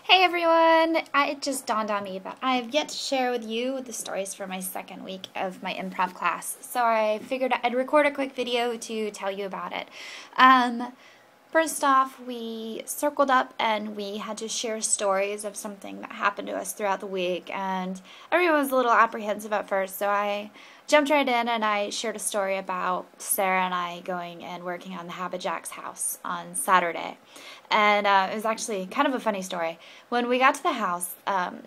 Hey everyone! It just dawned on me that I have yet to share with you the stories for my second week of my improv class, so I figured I'd record a quick video to tell you about it. First off, we circled up and we had to share stories of something that happened to us throughout the week, and everyone was a little apprehensive at first, so I jumped right in and I shared a story about Sarah and I going and working on the Habit Jack's house on Saturday. And it was actually kind of a funny story. When we got to the house,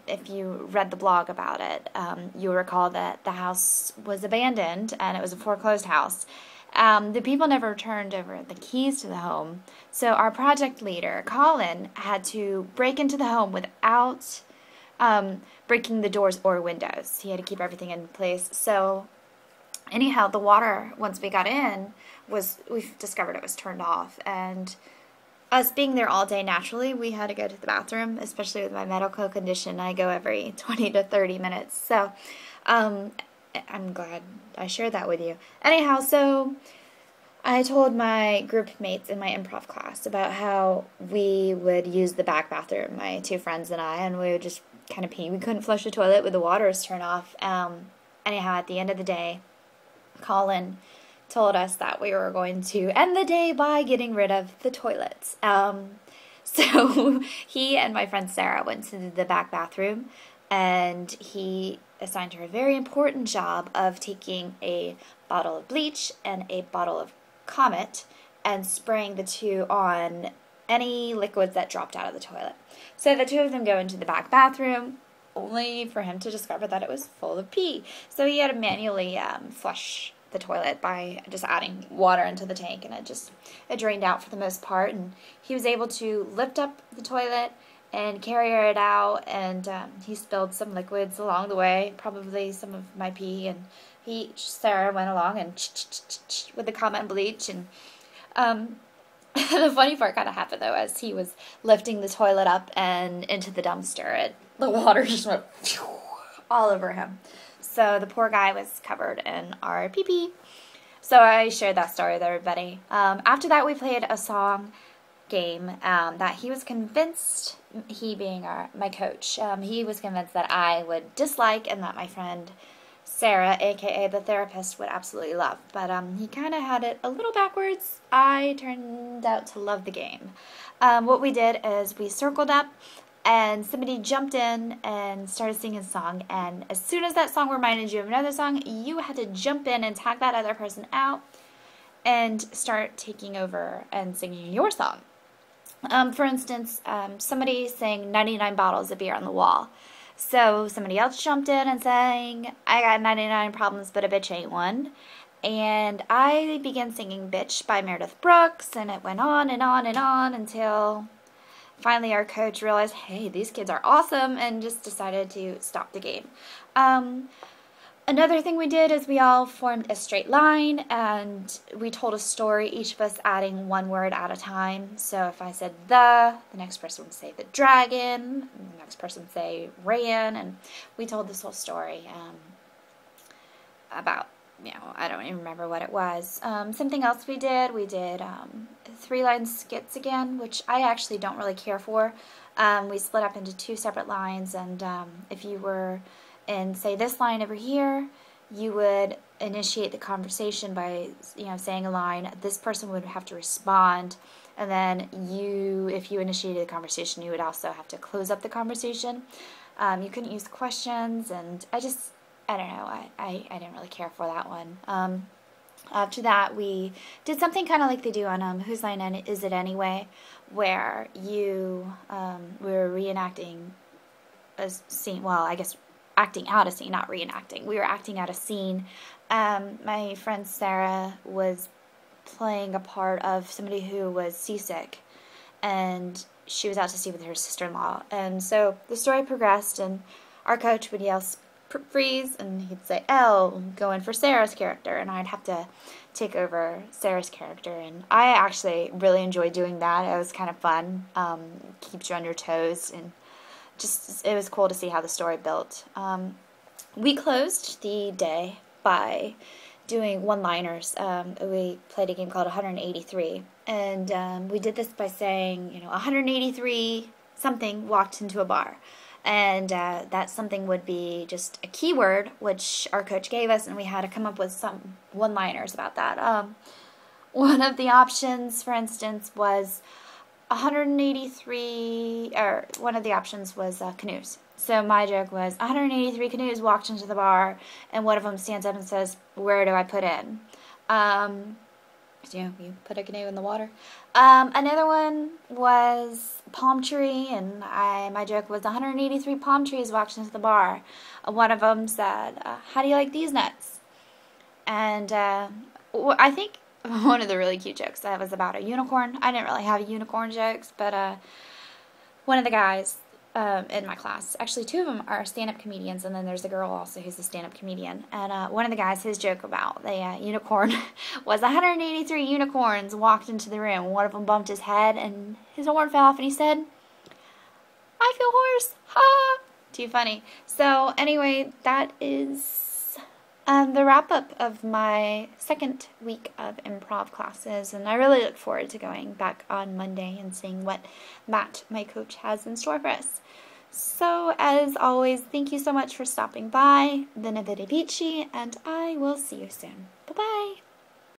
if you read the blog about it, you'll recall that the house was abandoned and it was a foreclosed house. The people never turned over the keys to the home, so our project leader, Colin, had to break into the home without breaking the doors or windows. He had to keep everything in place. So anyhow, the water, once we got in, we discovered it was turned off, and us being there all day, naturally, we had to go to the bathroom, especially with my medical condition. I go every 20 to 30 minutes, so I'm glad I shared that with you. Anyhow, so I told my group mates in my improv class about how we would use the back bathroom, my two friends and I, and we would just kind of pee. We couldn't flush the toilet with the waters turned off. Anyhow, at the end of the day, Colin told us that we were going to end the day by getting rid of the toilets. So he and my friend Sarah went to the back bathroom, and he assigned her a very important job of taking a bottle of bleach and a bottle of Comet and spraying the two on any liquids that dropped out of the toilet. So the two of them go into the back bathroom, only for him to discover that it was full of pee. So he had to manually flush the toilet by just adding water into the tank, and it drained out for the most part, and he was able to lift up the toilet and carry it out, and he spilled some liquids along the way, probably some of my pee, and Sarah went along and with the Comet and bleach, and the funny part kind of happened though as he was lifting the toilet up and into the dumpster, the water just went all over him. So the poor guy was covered in our pee-pee. So I shared that story with everybody. After that, we played a song game that he was convinced, he being my coach, he was convinced that I would dislike and that my friend Sarah, aka the therapist, would absolutely love. But he kind of had it a little backwards. I turned out to love the game. What we did is we circled up, and somebody jumped in and started singing a song, and as soon as that song reminded you of another song, you had to jump in and tag that other person out and start taking over and singing your song. For instance, somebody sang 99 bottles of beer on the wall. So somebody else jumped in and sang, I got 99 problems, but a bitch ain't one. And I began singing Bitch by Meredith Brooks, and it went on and on and on until finally our coach realized, hey, these kids are awesome, and just decided to stop the game. Another thing we did is we all formed a straight line, and we told a story, each of us adding one word at a time. So if I said the next person would say the dragon, the next person would say ran, and we told this whole story about, I don't even remember what it was. Something else we did 3-line skits again, which I actually don't really care for. We split up into 2 separate lines, and if you were in, say, this line over here, you would initiate the conversation by, saying a line. This person would have to respond, and then if you initiated the conversation, you would also have to close up the conversation. You couldn't use questions, and I don't know, I didn't really care for that one. After that, we did something kind of like they do on Whose Line Is It Anyway, where we were reenacting a scene, well, I guess acting out a scene, not reenacting. We were acting out a scene. My friend Sarah was playing a part of somebody who was seasick, and she was out to sea with her sister-in-law. And so the story progressed, and our coach would yell, freeze, and he'd say, L, go in for Sarah's character, and I'd have to take over Sarah's character, and I actually really enjoyed doing that. It was kind of fun, keeps you on your toes, and it was cool to see how the story built. We closed the day by doing one-liners. We played a game called 183, and we did this by saying, 183 something walked into a bar. And that something would be just a keyword, which our coach gave us, and we had to come up with some one-liners about that. One of the options, for instance, was 183, or one of the options was canoes. So my joke was 183 canoes walked into the bar, and one of them stands up and says, "Where do I put in?" So, you put a canoe in the water. Another one was palm tree, and my joke was 183 palm trees walked into the bar. One of them said, "How do you like these nuts?" And I think one of the really cute jokes that was about a unicorn. I didn't really have unicorn jokes, but one of the guys in my class, actually 2 of them are stand-up comedians, and then there's a girl also who's a stand-up comedian, and one of the guys, his joke about the unicorn was 183 unicorns walked into the room. One of them bumped his head, and his horn fell off, and he said, "I feel hoarse, ha!" Too funny. So anyway, that is the wrap-up of my second week of improv classes, and I really look forward to going back on Monday and seeing what Matt, my coach, has in store for us. So, as always, thank you so much for stopping by. Been a bit peachy, and I will see you soon. Bye-bye!